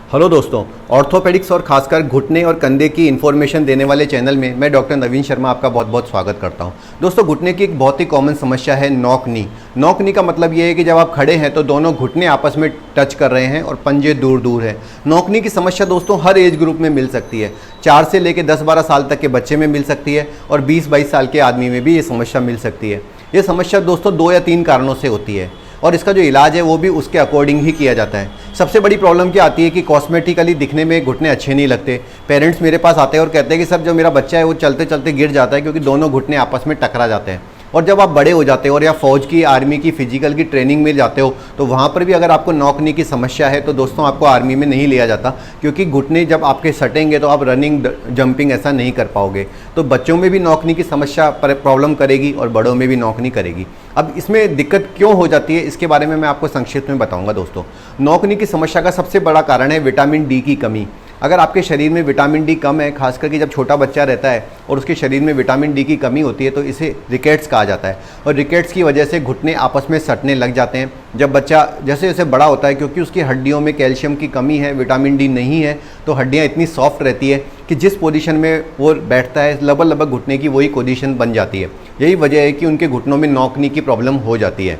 Hello दोस्तों, orthopaedics और खासकर घुटने और कंधे की इन्फॉर्मेशन देने वाले चैनल में मैं डॉक्टर नवीन शर्मा आपका बहुत बहुत स्वागत करता हूं। दोस्तों, घुटने की एक बहुत ही कॉमन समस्या है नॉक नी। नॉक नी का मतलब ये है कि जब आप खड़े हैं तो दोनों घुटने आपस में टच कर रहे हैं और पंजे दूर दूर है। नॉक नी की समस्या दोस्तों हर एज ग्रुप में मिल सकती है। 4 से लेकर 10-12 साल तक के बच्चे में मिल सकती है और 20-22 साल के आदमी में भी ये समस्या मिल सकती है। ये समस्या दोस्तों 2 या 3 कारणों से होती है और इसका जो इलाज है वो भी उसके अकॉर्डिंग ही किया जाता है। सबसे बड़ी प्रॉब्लम क्या आती है कि कॉस्मेटिकली दिखने में घुटने अच्छे नहीं लगते। पेरेंट्स मेरे पास आते हैं और कहते हैं कि सर जो मेरा बच्चा है वो चलते चलते गिर जाता है क्योंकि दोनों घुटने आपस में टकरा जाते हैं। और जब आप बड़े हो जाते हो और या फौज की, आर्मी की, फिजिकल की ट्रेनिंग में जाते हो तो वहाँ पर भी अगर आपको नॉक नी की समस्या है तो दोस्तों आपको आर्मी में नहीं लिया जाता, क्योंकि घुटने जब आपके सटेंगे तो आप रनिंग जंपिंग ऐसा नहीं कर पाओगे। तो बच्चों में भी नॉक नी की समस्या प्रॉब्लम करेगी और बड़ों में भी नॉक नी करेगी। अब इसमें दिक्कत क्यों हो जाती है इसके बारे में मैं आपको संक्षिप्त में बताऊंगा। दोस्तों, नॉक नी की समस्या का सबसे बड़ा कारण है विटामिन डी की कमी। अगर आपके शरीर में विटामिन डी कम है, खास करके जब छोटा बच्चा रहता है और उसके शरीर में विटामिन डी की कमी होती है तो इसे रिकेट्स कहा जाता है। और रिकेट्स की वजह से घुटने आपस में सटने लग जाते हैं। जब बच्चा जैसे जैसे बड़ा होता है, क्योंकि उसकी हड्डियों में कैल्शियम की कमी है, विटामिन डी नहीं है, तो हड्डियाँ इतनी सॉफ्ट रहती है कि जिस पोजीशन में वो बैठता है लगभग घुटने की वही पोजीशन बन जाती है। यही वजह है कि उनके घुटनों में नॉक नी की प्रॉब्लम हो जाती है।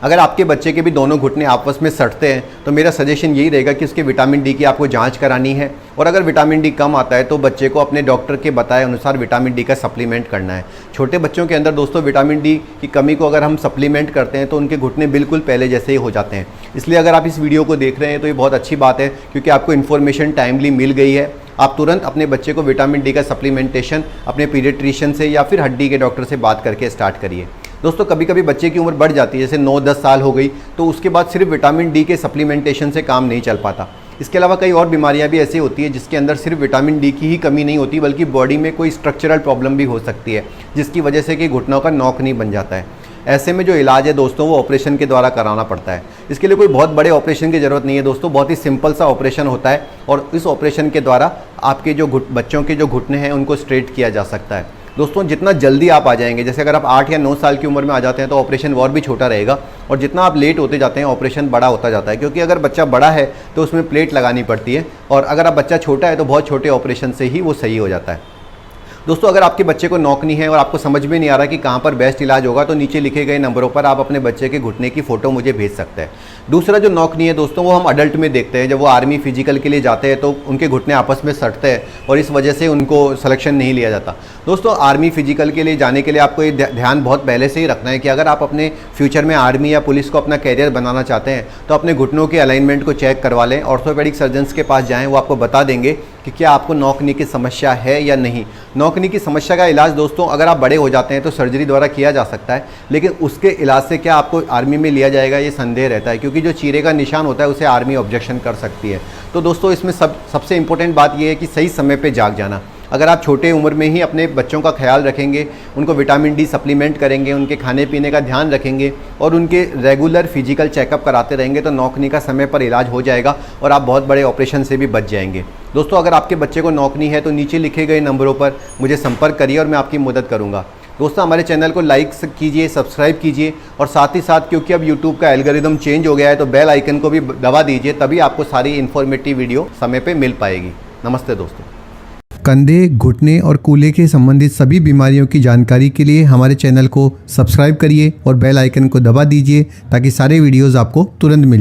अगर आपके बच्चे के भी दोनों घुटने आपस में सटते हैं तो मेरा सजेशन यही रहेगा कि उसके विटामिन डी की आपको जांच करानी है और अगर विटामिन डी कम आता है तो बच्चे को अपने डॉक्टर के बताए अनुसार विटामिन डी का सप्लीमेंट करना है। छोटे बच्चों के अंदर दोस्तों विटामिन डी की कमी को अगर हम सप्लीमेंट करते हैं तो उनके घुटने बिल्कुल पहले जैसे ही हो जाते हैं। इसलिए अगर आप इस वीडियो को देख रहे हैं तो ये बहुत अच्छी बात है, क्योंकि आपको इन्फॉर्मेशन टाइमली मिल गई है। आप तुरंत अपने बच्चे को विटामिन डी का सप्लीमेंटेशन अपने पीडियाट्रिशियन से या फिर हड्डी के डॉक्टर से बात करके स्टार्ट करिए। दोस्तों, कभी कभी बच्चे की उम्र बढ़ जाती है, जैसे 9-10 साल हो गई, तो उसके बाद सिर्फ विटामिन डी के सप्लीमेंटेशन से काम नहीं चल पाता। इसके अलावा कई और बीमारियां भी ऐसी होती है जिसके अंदर सिर्फ विटामिन डी की ही कमी नहीं होती, बल्कि बॉडी में कोई स्ट्रक्चरल प्रॉब्लम भी हो सकती है जिसकी वजह से कि घुटनों का नॉक नी बन जाता है। ऐसे में जो इलाज है दोस्तों वो ऑपरेशन के द्वारा कराना पड़ता है। इसके लिए कोई बहुत बड़े ऑपरेशन की ज़रूरत नहीं है दोस्तों, बहुत ही सिंपल सा ऑपरेशन होता है और इस ऑपरेशन के द्वारा आपके जो बच्चों के जो घुटने हैं उनको स्ट्रेट किया जा सकता है। दोस्तों, जितना जल्दी आप आ जाएंगे, जैसे अगर आप 8 या 9 साल की उम्र में आ जाते हैं तो ऑपरेशन और भी छोटा रहेगा और जितना आप लेट होते जाते हैं ऑपरेशन बड़ा होता जाता है, क्योंकि अगर बच्चा बड़ा है तो उसमें प्लेट लगानी पड़ती है और अगर आप बच्चा छोटा है तो बहुत छोटे ऑपरेशन से ही वो सही हो जाता है। दोस्तों, अगर आपके बच्चे को नॉक नी है और आपको समझ में नहीं आ रहा कि कहाँ पर बेस्ट इलाज होगा तो नीचे लिखे गए नंबरों पर आप अपने बच्चे के घुटने की फ़ोटो मुझे भेज सकते हैं। दूसरा जो नॉक नी है दोस्तों वो हम अडल्ट में देखते हैं। जब वो आर्मी फिजिकल के लिए जाते हैं तो उनके घुटने आपस में सटते हैं और इस वजह से उनको सिलेक्शन नहीं लिया जाता। दोस्तों, आर्मी फिजिकल के लिए जाने के लिए आपको ये ध्यान बहुत पहले से ही रखना है कि अगर आप अपने फ्यूचर में आर्मी या पुलिस को अपना कैरियर बनाना चाहते हैं तो अपने घुटनों के अलाइनमेंट को चेक करवा लें। ऑर्थोपेडिक सर्जन्स के पास जाएँ, वो आपको बता देंगे कि क्या आपको नॉक नी की समस्या है या नहीं। नॉक नी की समस्या का इलाज दोस्तों अगर आप बड़े हो जाते हैं तो सर्जरी द्वारा किया जा सकता है, लेकिन उसके इलाज से क्या आपको आर्मी में लिया जाएगा ये संदेह रहता है, क्योंकि जो चीरे का निशान होता है उसे आर्मी ऑब्जेक्शन कर सकती है। तो दोस्तों, इसमें सबसे इंपॉर्टेंट बात यह है कि सही समय पे जाग जाना। अगर आप छोटे उम्र में ही अपने बच्चों का ख्याल रखेंगे, उनको विटामिन डी सप्लीमेंट करेंगे, उनके खाने पीने का ध्यान रखेंगे और उनके रेगुलर फिजिकल चेकअप कराते रहेंगे तो नॉक नी का समय पर इलाज हो जाएगा और आप बहुत बड़े ऑपरेशन से भी बच जाएंगे। दोस्तों, अगर आपके बच्चे को नॉक नी है तो नीचे लिखे गए नंबरों पर मुझे संपर्क करिए और मैं आपकी मदद करूँगा। दोस्तों, हमारे चैनल को लाइक कीजिए, सब्सक्राइब कीजिए और साथ ही साथ क्योंकि अब यूट्यूब का एल्गोरिदम चेंज हो गया है तो बेल आइकन को भी दबा दीजिए, तभी आपको सारी इन्फॉर्मेटिव वीडियो समय पे मिल पाएगी। नमस्ते दोस्तों। कंधे, घुटने और कूल्हे के संबंधित सभी बीमारियों की जानकारी के लिए हमारे चैनल को सब्सक्राइब करिए और बेल आइकन को दबा दीजिए ताकि सारे वीडियोज़ आपको तुरंत मिल जाए।